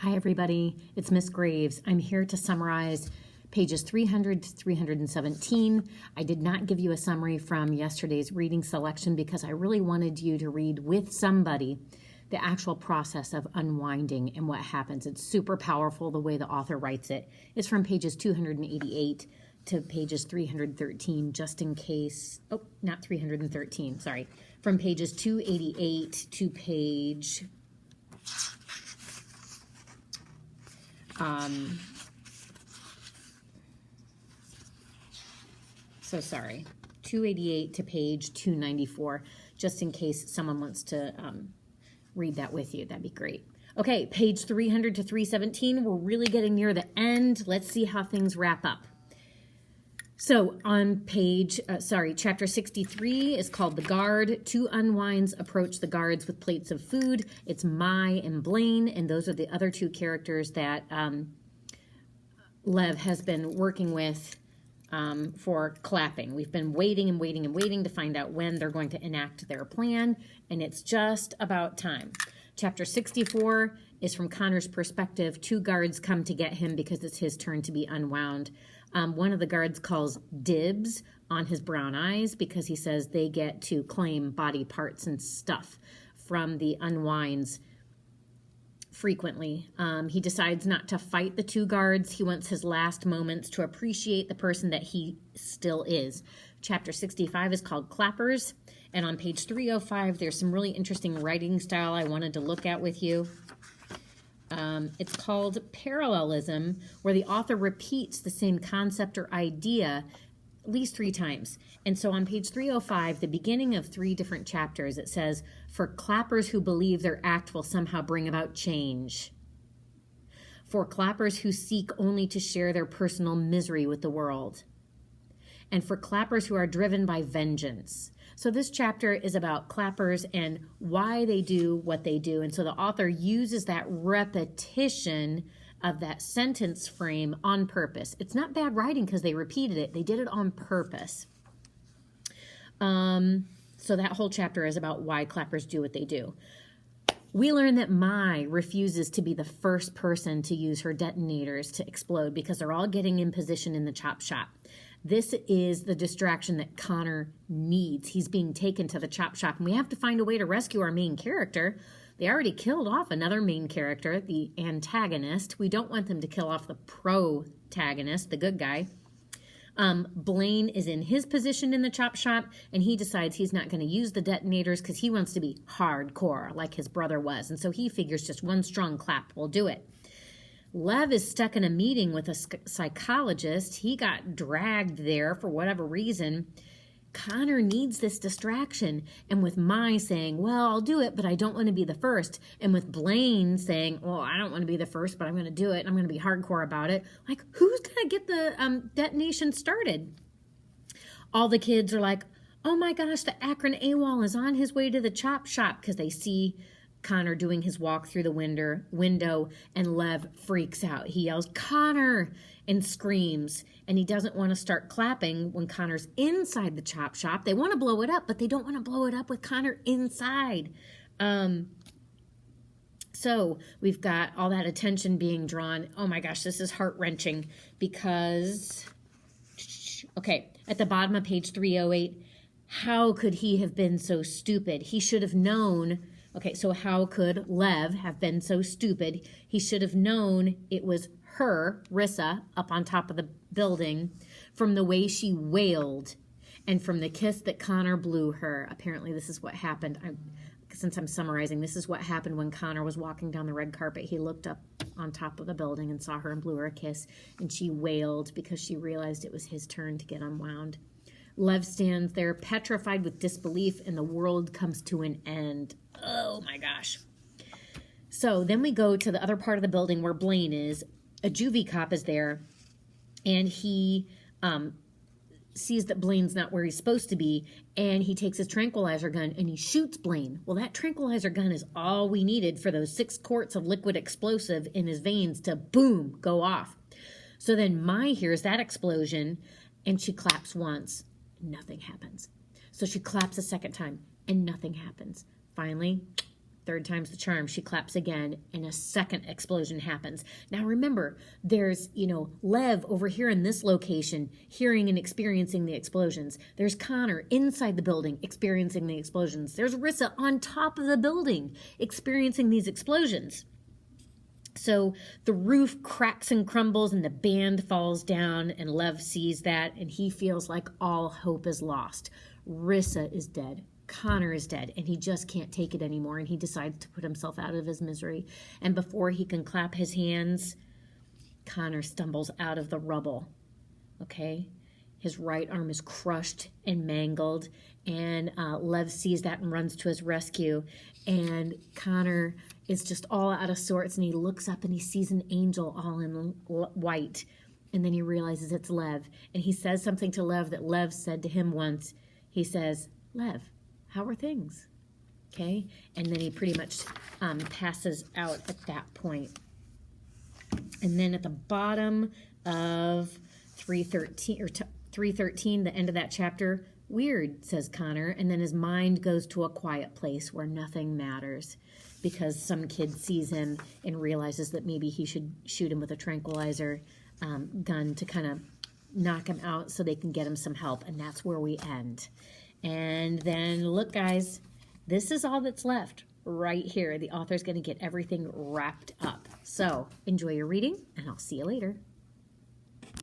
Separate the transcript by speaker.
Speaker 1: Hi everybody, it's Miss Graves. I'm here to summarize pages 300 to 317. I did not give you a summary from yesterday's reading selection because I really wanted you to read with somebody the actual process of unwinding and what happens. It's super powerful the way the author writes it. It's from pages 288 to pages 313, just in case, oh, not 313, sorry. From pages 288 to page... so sorry, 288 to page 294, just in case someone wants to read that with you. That'd be great. Okay, page 300 to 317, we're really getting near the end. Let's see how things wrap up. So on chapter 63 is called The Guard. Two unwinds approach the guards with plates of food. It's Mai and Blaine, and those are the other two characters that Lev has been working with for clapping. We've been waiting and waiting and waiting to find out when they're going to enact their plan, and it's just about time. Chapter 64 is from Connor's perspective. Two guards come to get him because it's his turn to be unwound. One of the guards calls dibs on his brown eyes because he says they get to claim body parts and stuff from the unwinds frequently. He decides not to fight the two guards. He wants his last moments to appreciate the person that he still is. Chapter 65 is called Clappers. And on page 305, there's some really interesting writing style I wanted to look at with you. It's called Parallelism, where the author repeats the same concept or idea at least 3 times. And so on page 305, the beginning of 3 different chapters, it says, for clappers who believe their act will somehow bring about change. For clappers who seek only to share their personal misery with the world. And for clappers who are driven by vengeance. So this chapter is about clappers and why they do what they do. And so the author uses that repetition of that sentence frame on purpose. It's not bad writing because they repeated it. They did it on purpose. So that whole chapter is about why clappers do what they do. We learn that Mai refuses to be the first person to use her detonators to explode because they're all getting in position in the chop shop. This is the distraction that Connor needs. He's being taken to the chop shop, and we have to find a way to rescue our main character. They already killed off another main character, the antagonist. We don't want them to kill off the protagonist, the good guy. Blaine is in his position in the chop shop, and he decides he's not going to use the detonators because he wants to be hardcore like his brother was. And so he figures just one strong clap will do it. Lev is stuck in a meeting with a psychologist. He got dragged there for whatever reason. Connor needs this distraction. And with Mai saying, well, I'll do it, but I don't want to be the first. And with Blaine saying, well, I don't want to be the first, but I'm going to do it. I'm going to be hardcore about it. Like, who's going to get the detonation started? All the kids are like, oh my gosh, the Akron AWOL is on his way to the chop shop because they see Connor doing his walk through the window, and Lev freaks out. He yells, Connor, and screams, and he doesn't want to start clapping when Connor's inside the chop shop. They want to blow it up, but they don't want to blow it up with Connor inside. So we've got all that attention being drawn. Oh my gosh, this is heart-wrenching because, okay, at the bottom of page 308, how could he have been so stupid? He should have known. Okay, so how could Lev have been so stupid? He should have known it was her, Rissa, up on top of the building from the way she wailed and from the kiss that Connor blew her. Apparently this is what happened. Since I'm summarizing, this is what happened when Connor was walking down the red carpet. He looked up on top of the building and saw her and blew her a kiss, and she wailed because she realized it was his turn to get unwound. Lev stands there petrified with disbelief, and the world comes to an end. Oh my gosh. So then we go to the other part of the building where Blaine is. A juvie cop is there, and he sees that Blaine's not where he's supposed to be, and he takes his tranquilizer gun and he shoots Blaine. Well, that tranquilizer gun is all we needed for those 6 quarts of liquid explosive in his veins to, boom, go off. So then Mai hears that explosion, and she claps once. Nothing happens. So she claps a second time, and nothing happens. Finally, Third time's the charm. She claps again, and a second explosion happens. Now remember, there's, Lev over here in this location hearing and experiencing the explosions. There's Connor inside the building experiencing the explosions. There's Rissa on top of the building experiencing these explosions. So the roof cracks and crumbles and the band falls down, and Lev sees that, and he feels like all hope is lost. Rissa is dead. Connor is dead, and he just can't take it anymore, and he decides to put himself out of his misery. And before he can clap his hands, Connor stumbles out of the rubble, okay? His right arm is crushed and mangled, and Lev sees that and runs to his rescue, and Connor is just all out of sorts, and he looks up and he sees an angel all in white, and then he realizes it's Lev, and he says something to Lev that Lev said to him once. He says, "Lev, how are things?" Okay, and then he pretty much passes out at that point. And then at the bottom of 313, the end of that chapter, "Weird," says Connor, and then his mind goes to a quiet place where nothing matters because some kid sees him and realizes that maybe he should shoot him with a tranquilizer gun to kind of knock him out so they can get him some help, and that's where we end. And then look, guys, this is all that's left right here. The author's going to get everything wrapped up. So enjoy your reading, and I'll see you later.